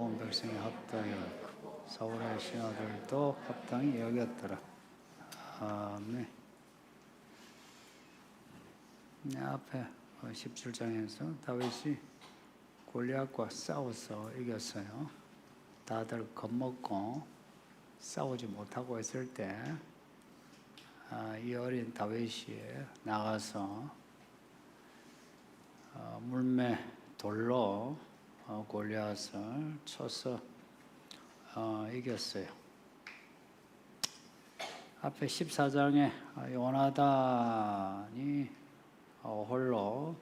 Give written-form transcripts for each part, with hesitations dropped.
온 백성이 합당히 여겼고 사울의 신하들도 합당히 여겼더라. 아멘. 앞에 17장에서 다윗이 골리앗과 싸워서 이겼어요. 다들 겁먹고 싸우지 못하고 있을 때 이 어린 다윗이 나가서 물매 돌로 골리앗을 쳐서 이겼어요. 앞에 14장에 요나단이 홀로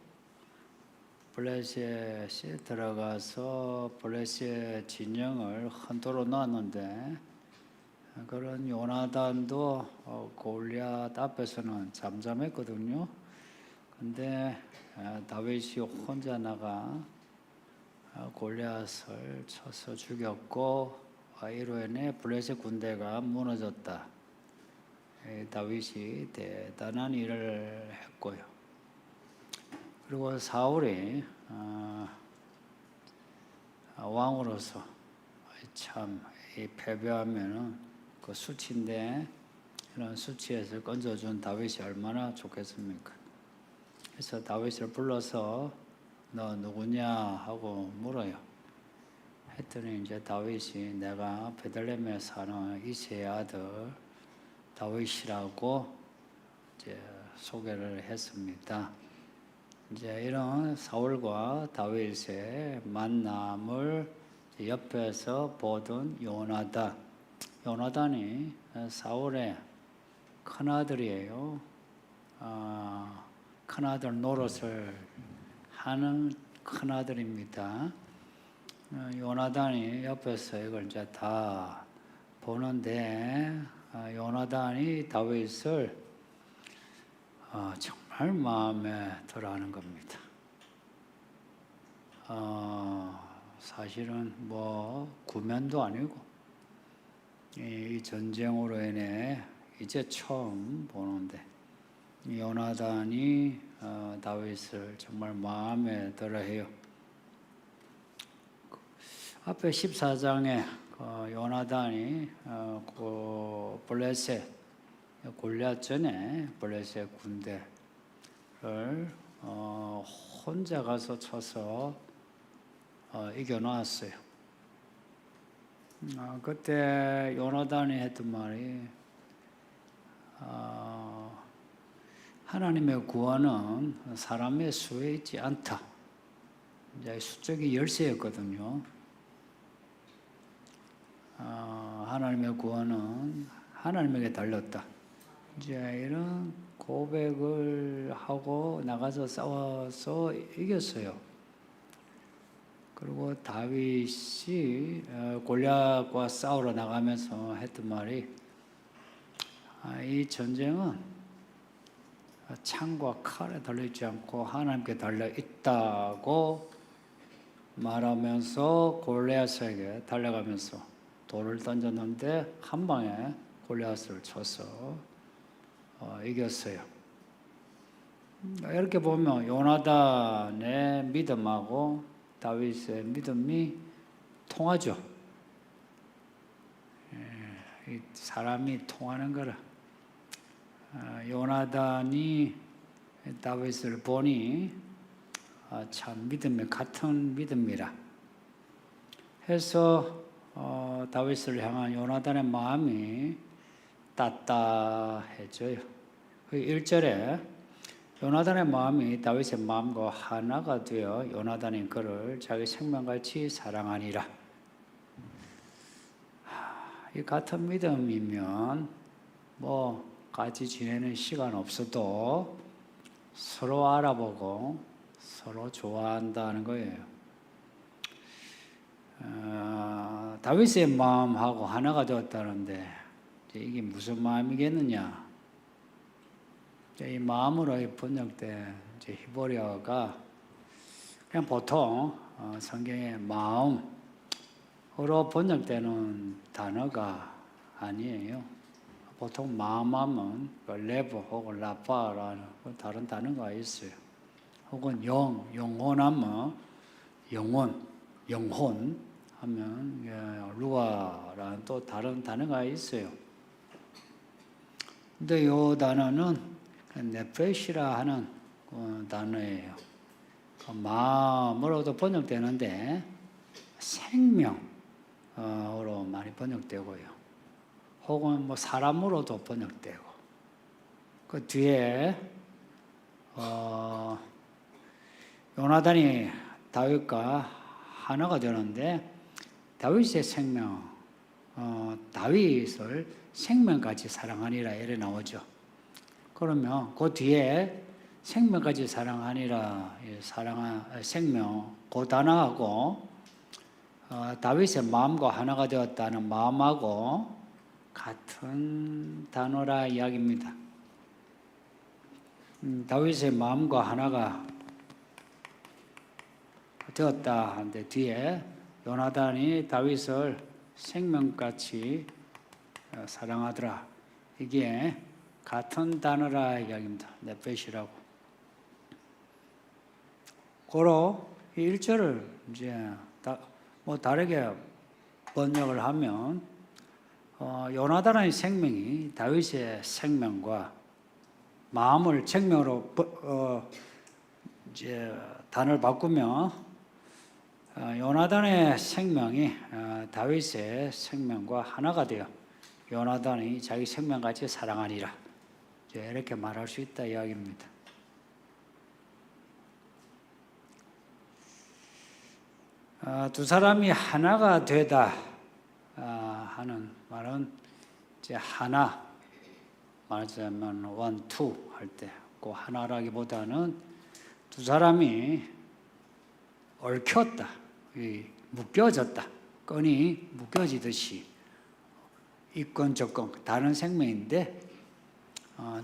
블레셋에 들어가서 블레셋 진영을 흔들어 놨는데 그런 요나단도 골리앗 앞에서는 잠잠했거든요. 근데 다윗이 혼자 나가 골리앗을 쳐서 죽였고 이로 인해 블레셋 군대가 무너졌다. 다윗이 대단한 일을 했고요. 그리고 사울이 왕으로서 참 패배하면은 그 수치인데 이런 수치에서 건져준 다윗이 얼마나 좋겠습니까? 그래서 다윗을 불러서 너 누구냐 하고 물어요. 했더니 이제 다윗이 내가 베들레헴에 사는 이새의 아들 다윗이라고 이제 소개를 했습니다. 이제 이런 사울과 다윗의 만남을 옆에서 보던 요나단이 사울의 큰아들이에요. 큰아들 노릇을 하는 큰아들입니다. 요나단이 옆에서 이걸 이제 다 보는데 요나단이 다윗을 정말 마음에 들어하는 겁니다. 사실은 뭐 구면도 아니고 이 전쟁으로 인해 이제 처음 보는데 요나단이 다윗을 정말 마음에 들어해요. 앞에 14장에 요나단이 블레셋 골리앗 전에 블레셋 군대를 혼자 가서 쳐서 이겨놨어요. 그때 요나단이 했던 말이 하나님의 구원은 사람의 수에 있지 않다. 이제 수적이 열쇠였거든요. 하나님의 구원은 하나님에게 달렸다. 이제 이런 고백을 하고 나가서 싸워서 이겼어요. 그리고 다윗이 골리앗과 싸우러 나가면서 했던 말이 이 전쟁은 창과 칼에 달려있지 않고 하나님께 달려있다고 말하면서 골리앗에게 달려가면서 돌을 던졌는데 한 방에 골리앗을 쳐서 이겼어요. 이렇게 보면 요나단의 믿음하고 다윗의 믿음이 통하죠. 사람이 통하는 거라. 요나단이 다윗을 보니 참 믿음이 같은 믿음이라 해서 다윗을 향한 요나단의 마음이 따뜻해져요. 1절에 요나단의 마음이 다윗의 마음과 하나가 되어 요나단이 그를 자기 생명같이 사랑하니라. 이 같은 믿음이면 뭐 같이 지내는 시간 없어도 서로 알아보고 서로 좋아한다는 거예요. 다윗의 마음하고 하나가 되었다는데 이게 무슨 마음이겠느냐? 이 마음으로 번역된 히브리어가 그냥 보통 성경의 마음으로 번역되는 단어가 아니에요. 보통 마음하면 레브 혹은 라파라는 다른 단어가 있어요. 혹은 영혼하면 영혼 하면 루아라는 또 다른 단어가 있어요. 근데 이 단어는 네페시라 하는 단어예요. 마음으로도 번역되는데 생명으로 많이 번역되고요. 혹은 뭐 사람으로도 번역되고. 그 뒤에 요나단이 다윗과 하나가 되는데 다윗의 생명, 다윗을 생명같이 사랑하니라 이래 나오죠. 그러면 그 뒤에 생명까지 사랑하니라 생명 그 단어하고 다윗의 마음과 하나가 되었다는 마음하고 같은 단어라 이야기입니다. 다윗의 마음과 하나가 되었다 하는데 뒤에 요나단이 다윗을 생명같이 사랑하더라. 이게 같은 단어라 이야기입니다. 네펫이라고. 고로 이 1절을 이제 다르게 번역을 하면 요나단의 생명이 다윗의 생명과 마음을 생명으로 이제 단어를 바꾸면 요나단의 생명이 다윗의 생명과 하나가 되어 요나단이 자기 생명같이 사랑하니라 이렇게 말할 수 있다 이야기입니다. 두 사람이 하나가 되다 하는 말은 이제 하나 말하자면 원, 투 할 때 그 하나라기보다는 두 사람이 얽혔다, 묶여졌다, 끈이 묶여지듯이 이건 저건 다른 생명인데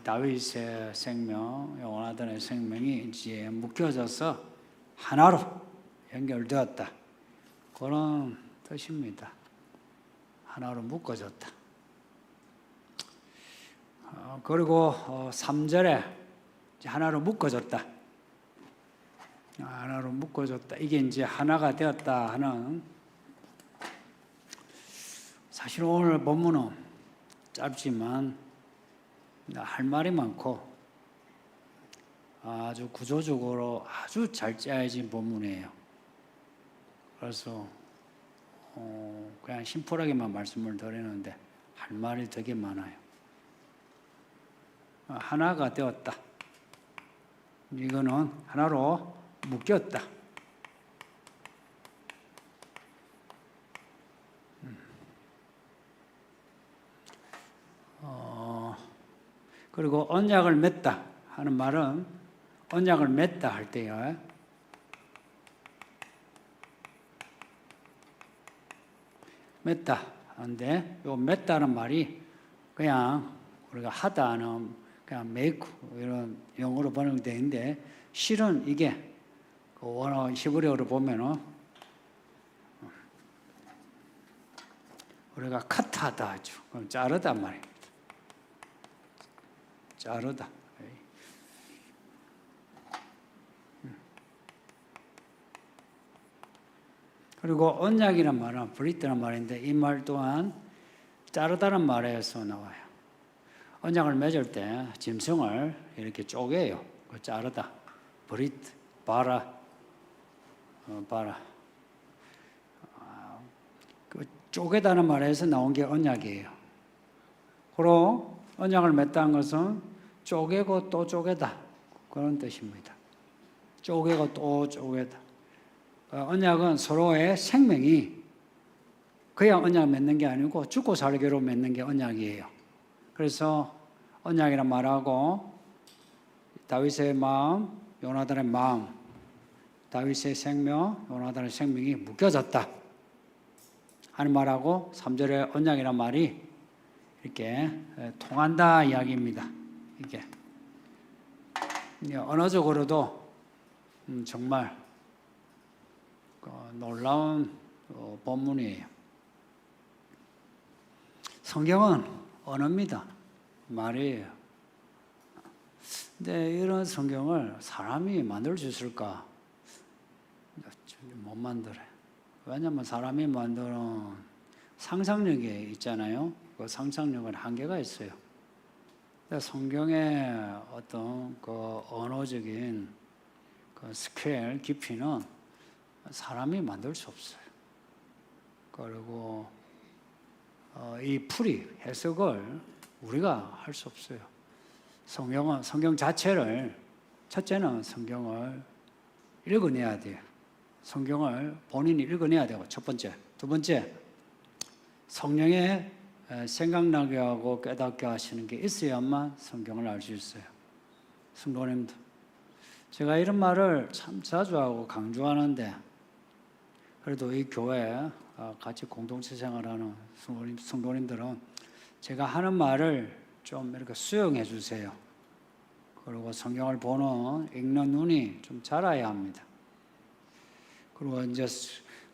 다윗의 생명, 요나단의 생명이 이제 묶여져서 하나로 연결되었다. 그런 뜻입니다. 하나로 묶어졌다. 그리고 3절에 하나로 묶어졌다. 하나로 묶어졌다. 이게 이제 하나가 되었다 하는 사실 오늘 본문은 짧지만 할 말이 많고 아주 구조적으로 아주 잘 짜여진 본문이에요. 그래서 그냥 심플하게만 말씀을 드리는데 할 말이 되게 많아요. 하나가 되었다. 이거는 하나로 묶였다. 그리고 언약을 맺다 하는 말은 언약을 맺다 할 때요. 맺다 하는데 요 맺다는 말이 그냥 우리가 하다는 그냥 make 이런 영어로 번역되어 있는데 실은 이게 원어 히브리어로 보면은 우리가 카트하다 하죠. 그럼 자르다 말입니다. 자르다. 그리고 언약이란 말은 브리트란 말인데 이 말 또한 자르다는 말에서 나와요. 언약을 맺을 때 짐승을 이렇게 쪼개요. 자르다. 브리트, 바라, 바라. 그 쪼개다는 말에서 나온 게 언약이에요. 그리고 언약을 맺다는 것은 쪼개고 또 쪼개다 그런 뜻입니다. 쪼개고 또 쪼개다. 언약은 서로의 생명이 그냥 언약 맺는 게 아니고 죽고 살기로 맺는 게 언약이에요. 그래서 언약이란 말하고 다윗의 마음, 요나단의 마음, 다윗의 생명, 요나단의 생명이 묶여졌다 하는 말하고 3절의 언약이란 말이 이렇게 통한다 이야기입니다. 이게 언어적으로도 정말 놀라운 본문이에요. 성경은 언어입니다. 말이에요. 근데 이런 성경을 사람이 만들 수 있을까? 못 만들어요. 왜냐하면 사람이 만드는 상상력이 있잖아요. 그 상상력은 한계가 있어요. 성경의 어떤 그 언어적인 그 스케일 깊이는 사람이 만들 수 없어요. 그리고 이 풀이 해석을 우리가 할 수 없어요. 성경 자체를 첫째는 성경을 읽어내야 돼요. 성경을 본인이 읽어내야 되고 첫 번째. 두 번째, 성령의 생각나게 하고 깨닫게 하시는 게 있어야만 성경을 알 수 있어요. 성도님들, 제가 이런 말을 참 자주 하고 강조하는데 그래도 이 교회 같이 공동체 생활하는 성도님들은 제가 하는 말을 좀 이렇게 수용해 주세요. 그리고 성경을 보는 읽는 눈이 좀 자라야 합니다. 그리고 이제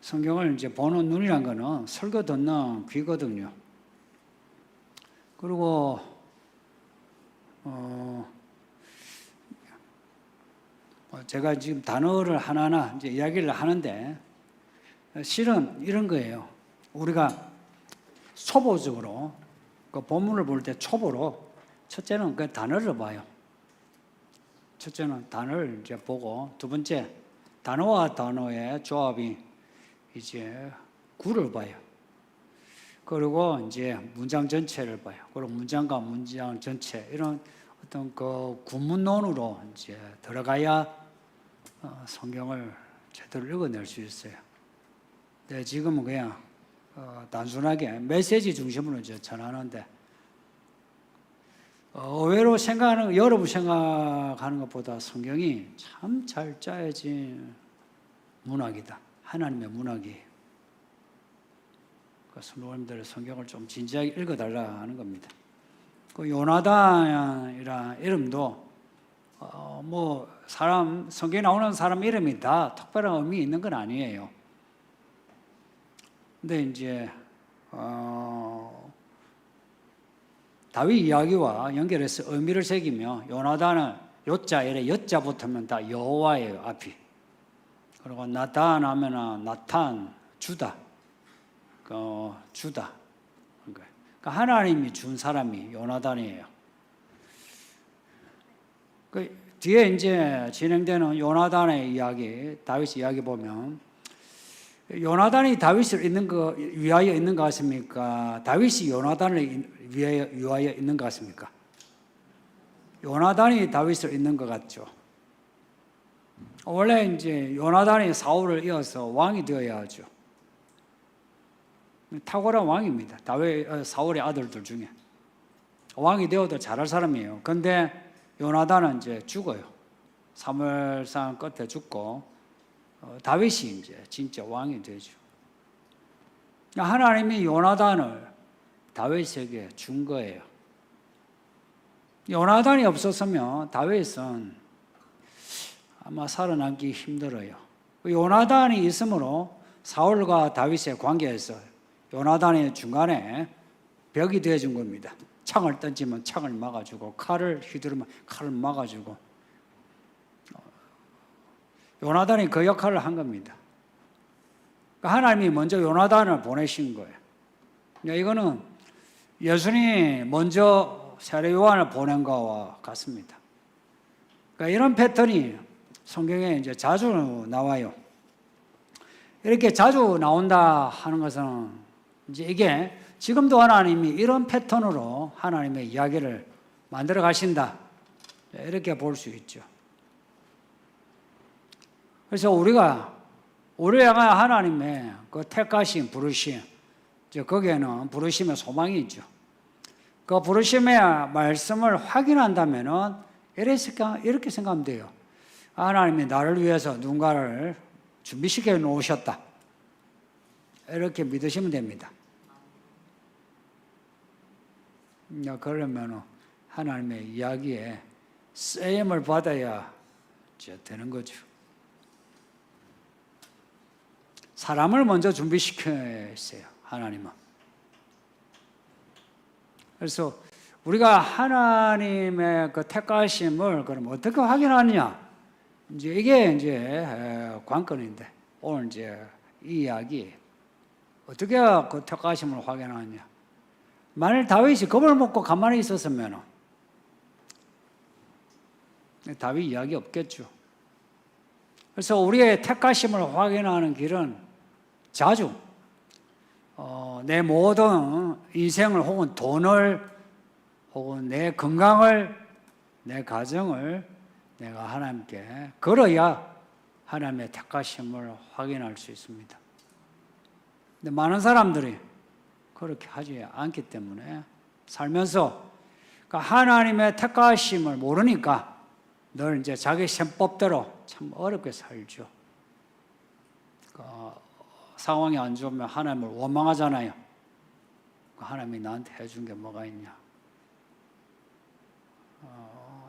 성경을 이제 보는 눈이란 거는 설교 듣는 귀거든요. 그리고 제가 지금 단어를 하나하나 이제 이야기를 하는데 실은 이런 거예요. 우리가 초보적으로 그 본문을 볼 때 초보로 첫째는 그 단어를 봐요. 첫째는 단어를 이제 보고 두 번째 단어와 단어의 조합이 이제 구를 봐요. 그리고 이제 문장 전체를 봐요. 그리고 문장과 문장 전체 이런 어떤 그 구문론으로 이제 들어가야 성경을 제대로 읽어낼 수 있어요. 네, 지금은 그냥 단순하게 메시지 중심으로 이제 전하는데 의외로 여러분 생각하는 것보다 성경이 참 잘 짜여진 문학이다. 하나님의 문학이에요. 그 성도님들의 성경을 좀 진지하게 읽어달라 하는 겁니다. 그 요나단이라는 이름도 성경에 나오는 사람 이름이 다 특별한 의미 있는 건 아니에요. 근데 이제 다윗 이야기와 연결해서 의미를 새기며 요나단은 요자 이래 여자 붙으면 다 여호와예요, 앞이. 그리고 나단 하면은 나탄 주다. 주다. 그러니까 하나님이 준 사람이 요나단이에요. 그 뒤에 이제 진행되는 요나단의 이야기, 다윗 이야기 보면 요나단이 다윗을 위하여 있는 것 같습니까? 다윗이 요나단을 위하여 있는 것 같습니까? 요나단이 다윗을 있는 것 같죠. 원래 이제 요나단이 사울을 이어서 왕이 되어야 하죠. 탁월한 왕입니다. 사울의 아들들 중에 왕이 되어도 잘할 사람이에요. 그런데 요나단은 이제 죽어요. 사무엘상 끝에 죽고 다윗이 이제 진짜 왕이 되죠. 하나님이 요나단을 다윗에게 준 거예요. 요나단이 없었으면 다윗은 아마 살아남기 힘들어요. 요나단이 있으므로 사울과 다윗의 관계에서 요나단이 중간에 벽이 되어준 겁니다. 창을 던지면 창을 막아주고 칼을 휘두르면 칼을 막아주고 요나단이 그 역할을 한 겁니다. 하나님이 먼저 요나단을 보내신 거예요. 이거는 예수님이 먼저 세례 요한을 보낸 거와 같습니다. 그러니까 이런 패턴이 성경에 이제 자주 나와요. 이렇게 자주 나온다 하는 것은 이제 이게 지금도 하나님이 이런 패턴으로 하나님의 이야기를 만들어 가신다. 이렇게 볼 수 있죠. 그래서 우리 향한 하나님의 그 택하심, 부르심, 거기에는 부르심의 소망이 있죠. 그 부르심의 말씀을 확인한다면은 이렇게 생각하면 돼요. 하나님이 나를 위해서 누군가를 준비시켜 놓으셨다. 이렇게 믿으시면 됩니다. 그러면 하나님의 이야기에 쓰임을 받아야 되는 거죠. 사람을 먼저 준비시켰어요, 하나님은. 그래서 우리가 하나님의 그 택하심을 그럼 어떻게 확인하느냐? 이게 관건인데 오늘 이제 이 이야기 어떻게 그 택하심을 확인하느냐? 만일 다윗이 겁을 먹고 가만히 있었으면 다윗 이야기 없겠죠. 그래서 우리의 택하심을 확인하는 길은 자주 내 모든 인생을 혹은 돈을 혹은 내 건강을 내 가정을 내가 하나님께 걸어야 하나님의 택하심을 확인할 수 있습니다. 근데 많은 사람들이 그렇게 하지 않기 때문에 살면서 하나님의 택하심을 모르니까 늘 이제 자기 셈법대로 참 어렵게 살죠. 상황이 안 좋으면 하나님을 원망하잖아요. 하나님이 나한테 해준 게 뭐가 있냐.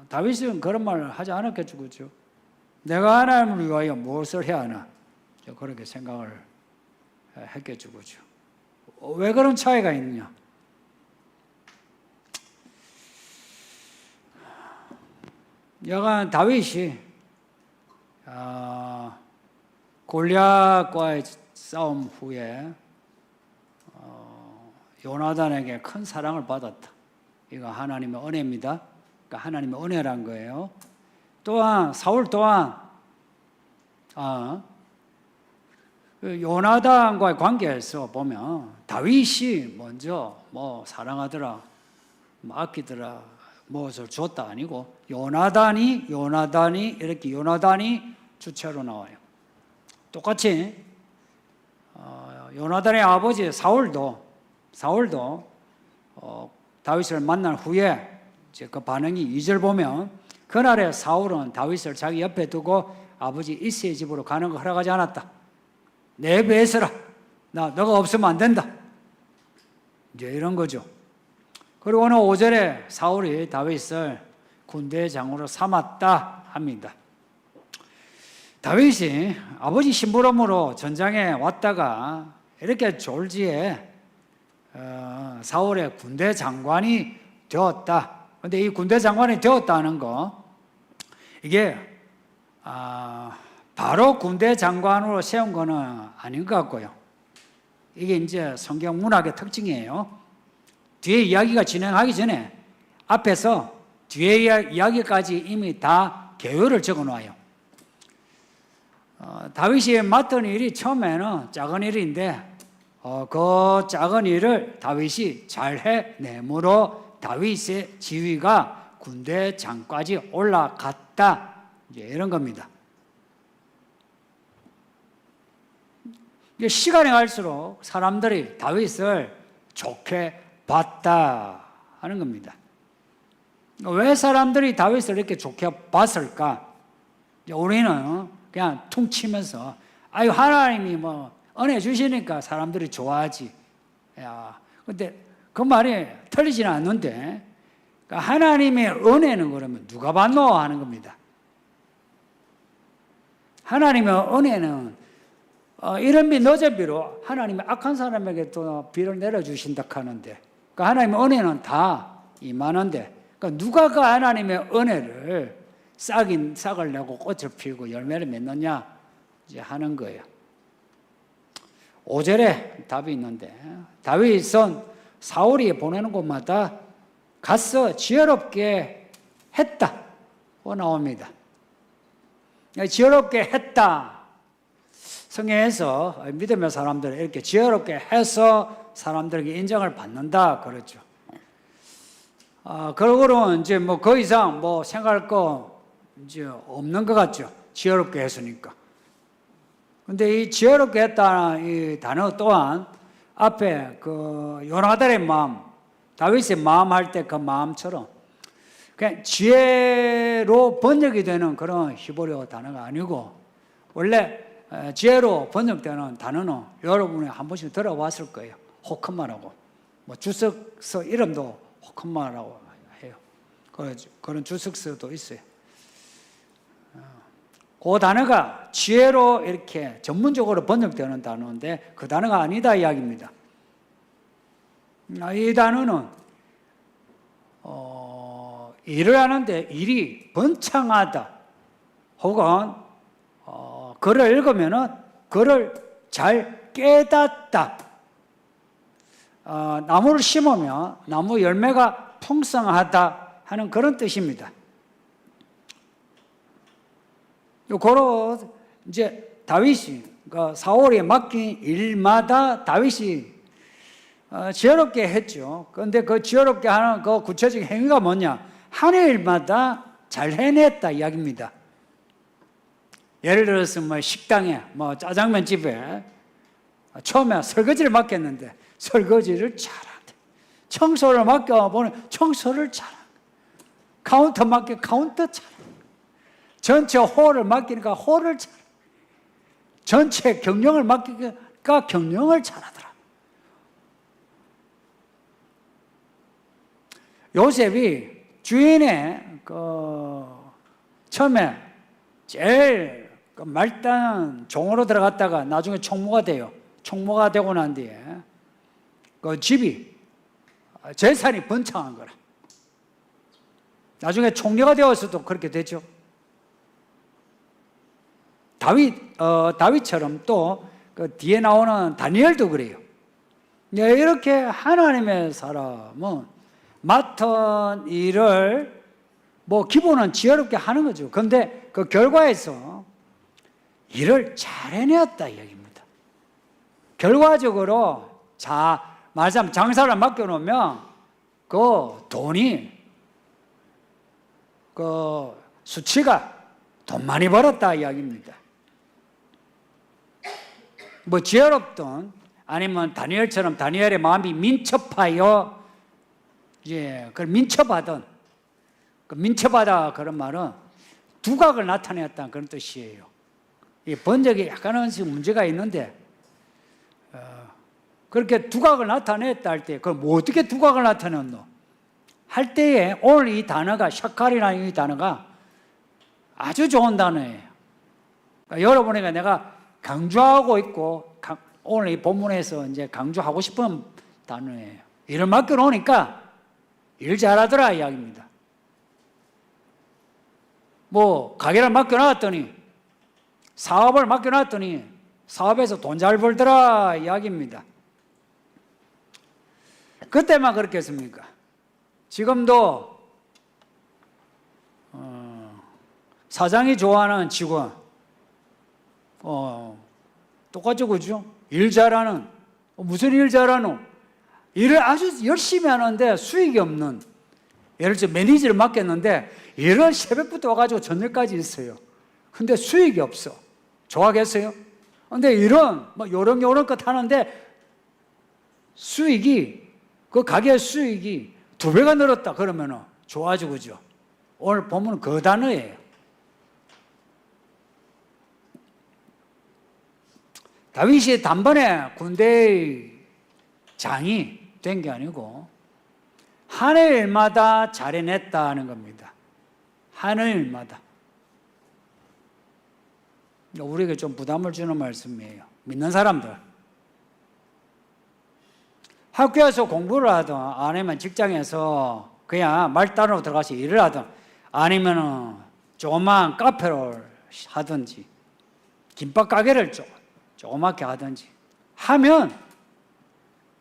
다윗은 그런 말을 하지 않았겠죠, 그렇죠? 내가 하나님을 위하여 무엇을 해야 하나? 그렇게 생각을 했겠죠, 그렇죠? 왜 그런 차이가 있느냐? 여간 다윗이 골리앗과의 싸움 후에 요나단에게 큰 사랑을 받았다. 이거 하나님의 은혜입니다. 그러니까 하나님의 은혜란 거예요. 또한 사울 또한 요나단과의 관계에서 보면 다윗이 먼저 뭐 사랑하더라, 뭐 아끼더라, 무엇을 줬다 아니고 요나단이 이렇게 요나단이 주체로 나와요. 똑같이 요나단의 아버지 사울도 다윗을 만난 후에 이제 그 반응이 2절 보면 그날에 사울은 다윗을 자기 옆에 두고 아버지 이새의 집으로 가는 거 허락하지 않았다. 내 배에서라. 너가 없으면 안 된다. 이제 이런 거죠. 그리고 오늘 5절에 사울이 다윗을 군대 장으로 삼았다 합니다. 다윗이 아버지 심부름으로 전장에 왔다가 이렇게 졸지에 사울의 군대 장관이 되었다. 그런데 이 군대 장관이 되었다는 거 이게 바로 군대 장관으로 세운 거는 아닌 것 같고요. 이게 이제 성경 문학의 특징이에요. 뒤에 이야기가 진행하기 전에 앞에서 뒤에 이야기까지 이미 다 계율을 적어놔요. 다윗이 맡은 일이 처음에는 작은 일인데 그 작은 일을 다윗이 잘 해내므로 다윗의 지위가 군대 장까지 올라갔다. 이제 이런 겁니다. 시간이 갈수록 사람들이 다윗을 좋게 봤다 하는 겁니다. 왜 사람들이 다윗을 이렇게 좋게 봤을까? 우리는 그냥 퉁 치면서 아유 하나님이 뭐 은혜 주시니까 사람들이 좋아하지. 근데 그 말이 틀리지는 않는데 그러니까 하나님의 은혜는 그러면 누가 받노 하는 겁니다. 하나님의 은혜는 이런 비 너저 비로 하나님의 악한 사람에게 또 비를 내려주신다 하는데 그러니까 하나님의 은혜는 다 임하는데 그러니까 누가 그 하나님의 은혜를 싹을 내고 꽃을 피우고 열매를 맺느냐 이제 하는 거예요. 5절에 답이 있는데 다윗은 사울이 보내는 곳마다 가서 지혜롭게 했다고 나옵니다. 지혜롭게 했다. 성경에서 믿음의 사람들을 이렇게 지혜롭게 해서 사람들에게 인정을 받는다 그러죠. 그러고는 이제 뭐 그 이상 뭐 생각할 거 이제 없는 것 같죠. 지혜롭게 했으니까. 근데 이 지혜롭게 했다는 이 단어 또한 앞에 그 요나단의 마음, 다윗의 마음 할 때 그 마음처럼 그냥 지혜로 번역이 되는 그런 히브리어 단어가 아니고 원래 지혜로 번역되는 단어는 여러분이 한 번씩 들어봤을 거예요. 호크마라고. 뭐 주석서 이름도 호크마라고 해요. 그런 주석서도 있어요. 그 단어가 지혜로 이렇게 전문적으로 번역되는 단어인데 그 단어가 아니다 이야기입니다. 이 단어는 일을 하는데 일이 번창하다 혹은 글을 읽으면은 글을 잘 깨닫다. 나무를 심으면 나무 열매가 풍성하다 하는 그런 뜻입니다. 고로 이제 다윗이 사울이 맡긴 일마다 다윗이 지혜롭게 했죠. 그런데 그 지혜롭게 하는 그 구체적인 행위가 뭐냐? 하는 일마다 잘 해냈다 이야기입니다. 예를 들어서 뭐 식당에 뭐 짜장면 집에 처음에 설거지를 맡겼는데 설거지를 잘한대. 청소를 맡겨보니 청소를 잘한대. 카운터 맡겨 카운터 잘한대. 전체 홀을 맡기니까 홀을 잘한대. 전체 경영을 맡기니까 경영을 잘하더라. 요셉이 주인의 처음에 제일 말단 종으로 들어갔다가 나중에 총무가 돼요. 총무가 되고 난 뒤에 그 집이 재산이 번창한 거라. 나중에 총리가 되어서도 그렇게 되죠. 다윗처럼 또 그 뒤에 나오는 다니엘도 그래요. 이렇게 하나님의 사람은 맡은 일을 뭐 기본은 지혜롭게 하는 거죠. 그런데 그 결과에서 일을 잘 해내었다 이야기입니다. 결과적으로 말하자면 장사를 맡겨놓으면 그 돈이 그 수치가 돈 많이 벌었다 이야기입니다. 뭐 지혜롭든 아니면 다니엘처럼 다니엘의 마음이 민첩하여 그걸 민첩하던 그 민첩하다 그런 말은 두각을 나타내었다는 그런 뜻이에요. 이 번역에 약간은 문제가 있는데 그렇게 두각을 나타냈다 할 때 그걸 뭐 어떻게 두각을 나타냈노? 할 때에 오늘 이 단어가 샤칼이라는 이 단어가 아주 좋은 단어예요. 그러니까 여러분에게 내가 강조하고 있고 오늘 이 본문에서 이제 강조하고 싶은 단어예요. 일을 맡겨놓으니까 일 잘하더라 이야기입니다. 뭐 가게를 맡겨놨더니 사업을 맡겨놨더니 사업에서 돈 잘 벌더라 이야기입니다. 그때만 그렇겠습니까? 지금도 사장이 좋아하는 직원 똑같죠, 그죠? 일 잘하는 무슨 일 잘하노? 일을 아주 열심히 하는데 수익이 없는 예를 들어 매니저를 맡겼는데 일을 새벽부터 와가지고 저녁까지 있어요. 근데 수익이 없어. 좋아하겠어요? 근데 일은 뭐 요런 것 하는데 수익이 그 가게 수익이 2배가 늘었다 그러면은 좋아하죠, 그죠? 오늘 보면 그 단어예요. 다윗이 단번에 군대의 장이 된 게 아니고 하는 일마다 잘해냈다는 겁니다. 하는 일마다. 우리에게 좀 부담을 주는 말씀이에요. 믿는 사람들. 학교에서 공부를 하든 아니면 직장에서 그냥 말단으로 들어가서 일을 하든 아니면 조그만 카페를 하든지 김밥 가게를 조그맣게 하든지 하면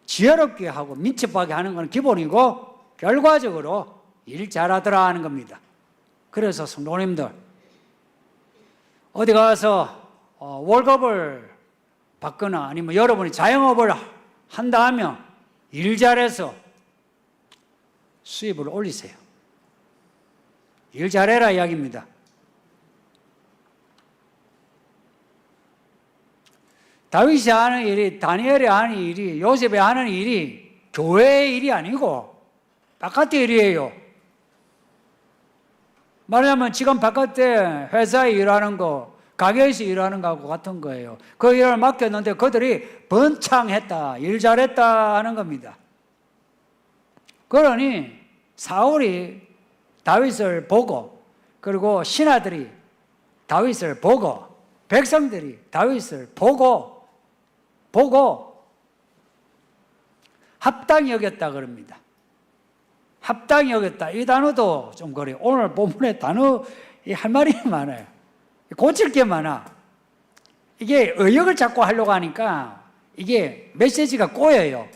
지혜롭게 하고 민첩하게 하는 건 기본이고 결과적으로 일 잘하더라 하는 겁니다. 그래서 성도님들 어디 가서 월급을 받거나 아니면 여러분이 자영업을 한다 하면 일 잘해서 수입을 올리세요. 일 잘해라 이야기입니다. 다윗이 하는 일이, 다니엘이 하는 일이, 요셉이 하는 일이 교회의 일이 아니고 바깥의 일이에요. 말하자면 지금 바깥에 회사에 일하는 거, 가게에서 일하는 거하고 같은 거예요. 그 일을 맡겼는데 그들이 번창했다, 일 잘했다 하는 겁니다. 그러니 사울이 다윗을 보고 그리고 신하들이 다윗을 보고 백성들이 다윗을 보고 합당히 여겼다 그럽니다. 합당히 여겼다. 이 단어도 좀 그래요. 오늘 본문에 단어 할 말이 많아요. 고칠 게 많아. 이게 의역을 자꾸 하려고 하니까 이게 메시지가 꼬여요.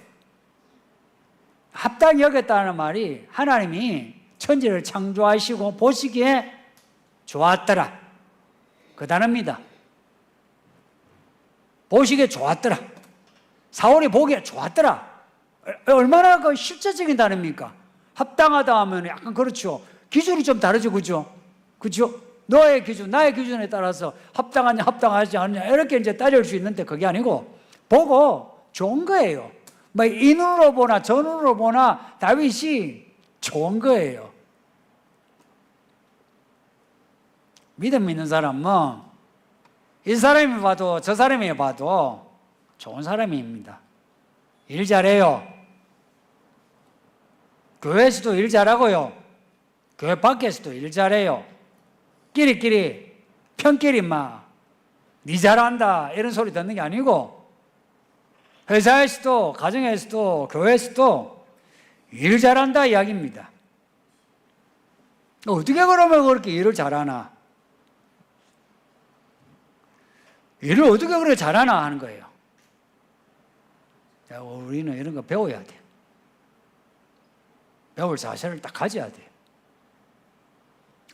합당히 여겼다는 말이 하나님이 천지를 창조하시고 보시기에 좋았더라, 그 단어입니다. 보시기에 좋았더라. 사울이 보기에 좋았더라. 얼마나 그 실제적인 단어입니까? 합당하다 하면 약간 그렇죠. 기준이 좀 다르죠, 그죠? 그죠? 너의 기준, 나의 기준에 따라서 합당하냐, 합당하지 않느냐, 이렇게 이제 따질 수 있는데 그게 아니고, 보고 좋은 거예요. 뭐, 이 눈으로 보나, 저 눈으로 보나, 다윗이 좋은 거예요. 믿음 있는 사람은, 이 사람이 봐도, 저 사람이 봐도 좋은 사람입니다. 일 잘해요. 교회에서도 일 잘하고요. 교회 밖에서도 일 잘해요. 끼리끼리 편끼리 막 니 잘한다 이런 소리 듣는 게 아니고, 회사에서도 가정에서도 교회에서도 일 잘한다 이야기입니다. 어떻게 그러면 그렇게 일을 잘하나? 일을 어떻게 그렇게 잘하나 하는 거예요. 우리는 이런 거 배워야 돼요. 배울 자세를 딱 가져야 돼요.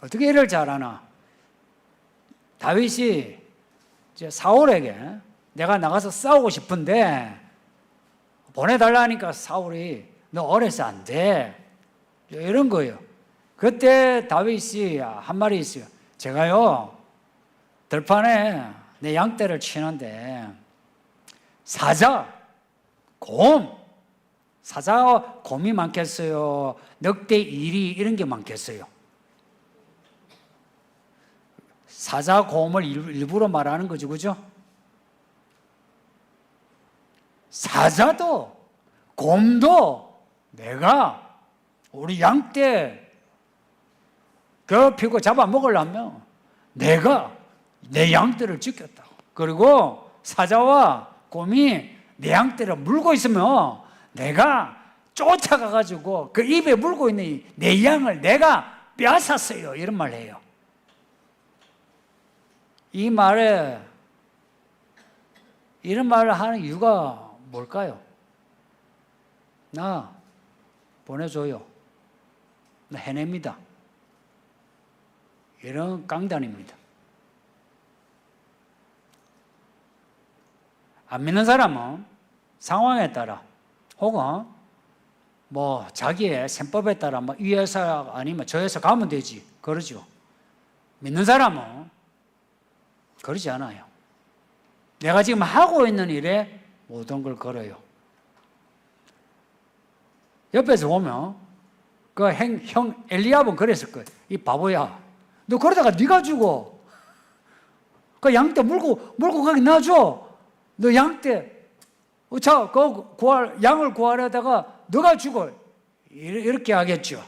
어떻게 일을 잘하나? 다윗이 이제 사울에게 내가 나가서 싸우고 싶은데 보내달라니까 사울이 너 어려서 안 돼, 이런 거예요. 그때 다윗이 한 말이 있어요. 제가요 들판에 내 양떼를 치는데 사자, 곰, 사자와 곰이 많겠어요? 늑대, 이리 이런 게 많겠어요? 사자, 곰을 일부러 말하는 거죠, 그죠? 사자도 곰도 내가 우리 양떼 괴롭히고 잡아먹으려면 내가 내 양떼를 지켰다고. 그리고 사자와 곰이 내 양떼를 물고 있으면 내가 쫓아가가지고 그 입에 물고 있는 내 양을 내가 빼앗았어요, 이런 말 해요. 이 말에 이런 말을 하는 이유가 뭘까요? 나 보내줘요, 나 해냅니다, 이런 강단입니다. 안 믿는 사람은 상황에 따라 혹은 뭐 자기의 셈법에 따라 뭐 이 회사 아니면 저 회사 가면 되지 그러죠. 믿는 사람은 그러지 않아요. 내가 지금 하고 있는 일에 모든 걸 걸어요. 옆에서 보면 그 형 엘리압은 그랬을 거예요. 이 바보야, 너 그러다가 네가 죽어. 그 양떼 물고 가게 놔줘. 너 양떼, 자, 그 양을 구하려다가 너가 죽어. 이렇게 하겠죠.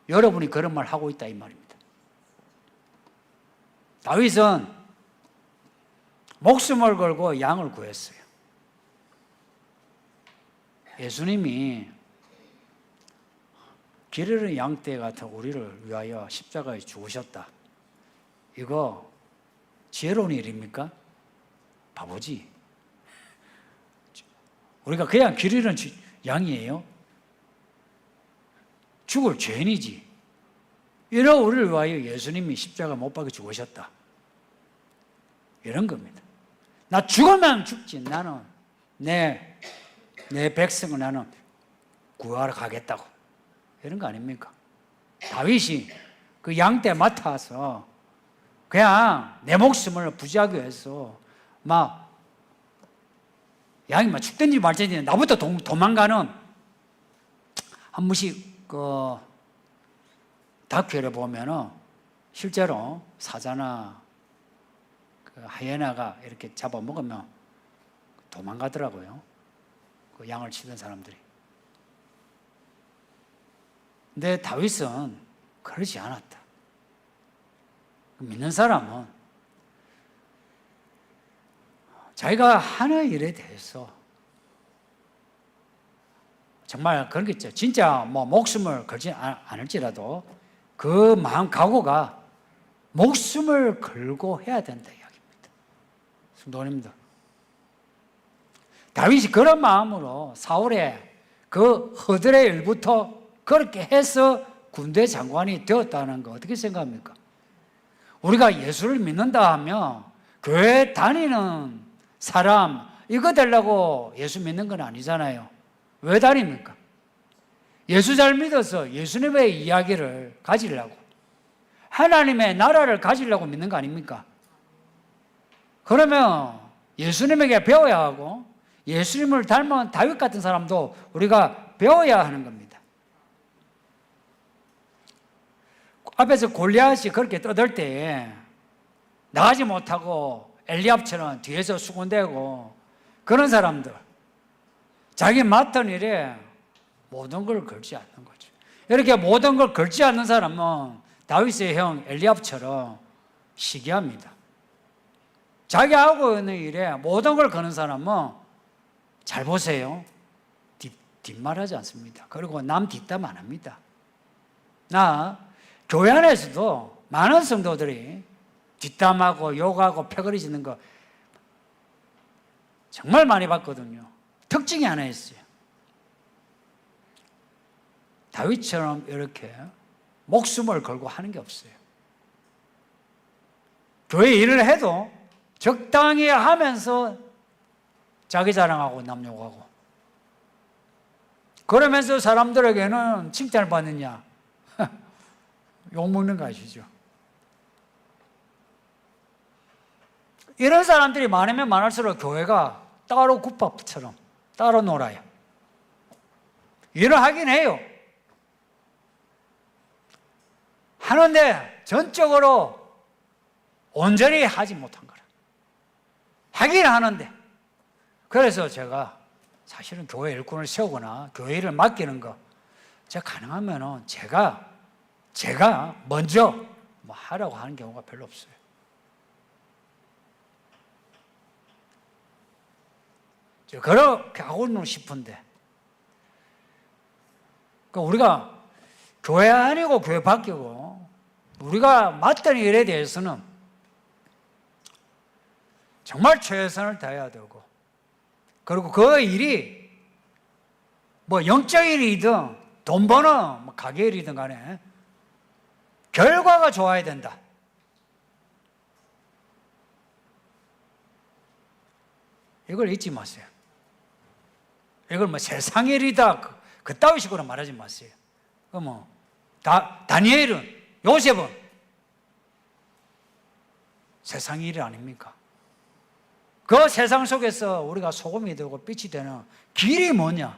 여러분이 그런 말 하고 있다 이 말입니다. 다윗은 목숨을 걸고 양을 구했어요. 예수님이 길 잃은 양떼 같은 우리를 위하여 십자가에 죽으셨다. 이거 지혜로운 일입니까? 바보지. 우리가 그냥 길 잃은 양이에요? 죽을 죄인이지. 이런 우리를 위하여 예수님이 십자가 못 박혀 죽으셨다, 이런 겁니다. 나 죽으면 죽지, 나는 내 백성을 나는 구하러 가겠다고, 이런 거 아닙니까? 다윗이 그 양떼 맡아서 그냥 내 목숨을 부지하기 위해서 막 양이 막 죽든지 말든지 나부터 도망가는, 한 번씩 그 다큐를 보면은 실제로 사자나 그 하이에나가 이렇게 잡아먹으면 도망가더라고요, 그 양을 치던 사람들이. 근데 다윗은 그러지 않았다. 믿는 사람은 자기가 하는 일에 대해서 정말 그런 게 있죠. 진짜 뭐 목숨을 걸지 않을지라도 그 마음 각오가 목숨을 걸고 해야 된다 이야기입니다. 성도님들. 다윗이 그런 마음으로 사울의 그 허들의 일부터 그렇게 해서 군대 장관이 되었다는 거 어떻게 생각합니까? 우리가 예수를 믿는다 하면 교회 다니는 사람 이거 되려고 예수 믿는 건 아니잖아요. 왜 다닙니까? 예수 잘 믿어서 예수님의 이야기를 가지려고, 하나님의 나라를 가지려고 믿는 거 아닙니까? 그러면 예수님에게 배워야 하고 예수님을 닮은 다윗 같은 사람도 우리가 배워야 하는 겁니다. 앞에서 골리앗이 그렇게 떠들 때 나가지 못하고 엘리압처럼 뒤에서 수군대고 그런 사람들, 자기 맡은 일에 모든 걸 걸지 않는 거죠. 이렇게 모든 걸 걸지 않는 사람은 다윗의 형 엘리압처럼 시기합니다. 자기 하고 있는 일에 모든 걸 거는 사람은 잘 보세요. 뒷말하지 않습니다. 그리고 남 뒷담 안 합니다. 나 교회 안에서도 많은 성도들이 뒷담하고 욕하고 패거리 짓는 거 정말 많이 봤거든요. 특징이 하나 있어요. 다윗처럼 이렇게 목숨을 걸고 하는 게 없어요. 교회 일을 해도 적당히 하면서 자기 자랑하고 남 욕하고, 그러면서 사람들에게는 칭찬을 받느냐? 욕먹는 거 아시죠? 이런 사람들이 많으면 많을수록 교회가 따로 국밥처럼 따로 놀아요. 일을 하긴 해요. 하는데 전적으로 온전히 하지 못한 거라. 하긴 하는데. 그래서 제가 사실은 교회 일꾼을 세우거나 교회 일을 맡기는 거, 제가 가능하면은 제가 먼저 뭐 하라고 하는 경우가 별로 없어요. 그렇게 하고는 싶은데, 그러니까 우리가 교회 아니고 교회 바뀌고 우리가 맡은 일에 대해서는 정말 최선을 다해야 되고, 그리고 그 일이 뭐 영적 일이든 돈 버는 뭐 가게 일이든 간에 결과가 좋아야 된다. 이걸 잊지 마세요. 이걸 뭐 세상 일이다 그따위 식으로 말하지 마세요. 그 뭐 다니엘은, 요셉은 세상 일이 아닙니까? 그 세상 속에서 우리가 소금이 되고 빛이 되는 길이 뭐냐?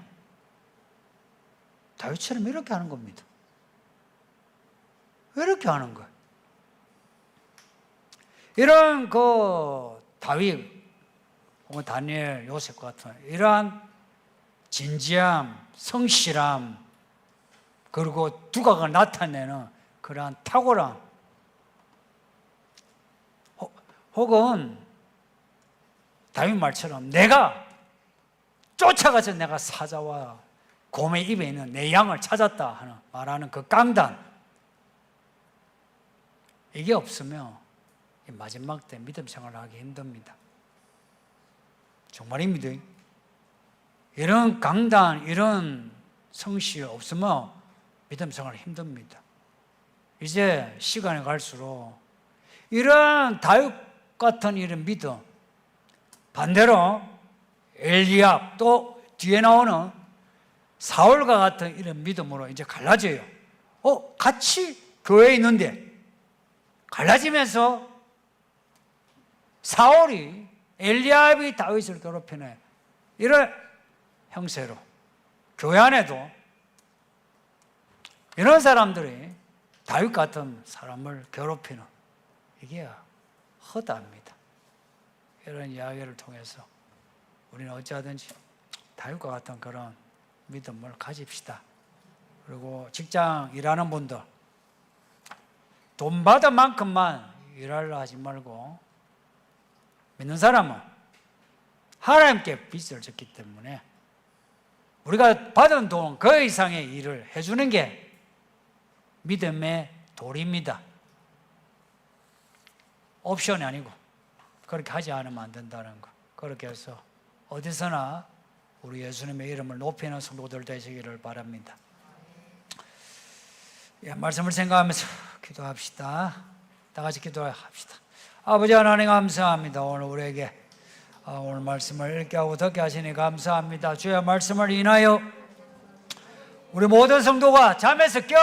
다윗처럼 이렇게 하는 겁니다. 이렇게 하는 거예요. 이런 그 다윗 혹은 다니엘, 요셉 같은 이러한 진지함, 성실함, 그리고 두각을 나타내는 그러한 탁월함, 혹은 다윗 말처럼 내가 쫓아가서 내가 사자와 곰의 입에 있는 내 양을 찾았다 하는 말하는 그 강단, 이게 없으면 마지막 때 믿음 생활을 하기 힘듭니다. 정말입니다. 이런 강단, 이런 성실 없으면 믿음 생활이 힘듭니다. 이제 시간이 갈수록 이런 다윗 같은 이런 믿음, 반대로 엘리압, 또 뒤에 나오는 사울과 같은 이런 믿음으로 이제 갈라져요. 같이 교회에 있는데 갈라지면서 사울이 엘리압이 다윗을 괴롭히네, 이런 형세로 교회 안에도 이런 사람들이 다윗 같은 사람을 괴롭히는, 이게 허다합니다. 이런 이야기를 통해서 우리는 어찌하든지 다윗과 같은 그런 믿음을 가집시다. 그리고 직장 일하는 분들, 돈 받은 만큼만 일하려 하지 말고, 믿는 사람은 하나님께 빚을 졌기 때문에 우리가 받은 돈 그 이상의 일을 해주는 게 믿음의 도리입니다. 옵션이 아니고. 그렇게 하지 않으면 안 된다는 거. 그렇게 해서 어디서나 우리 예수님의 이름을 높이는 성도들 되시기를 바랍니다. 예, 말씀을 생각하면서 기도합시다. 다 같이 기도합시다. 아버지 하나님 감사합니다. 오늘 우리에게 오늘 말씀을 읽게 하고 듣게 하시니 감사합니다. 주의 말씀을 인하여 우리 모든 성도가 잠에서 깨어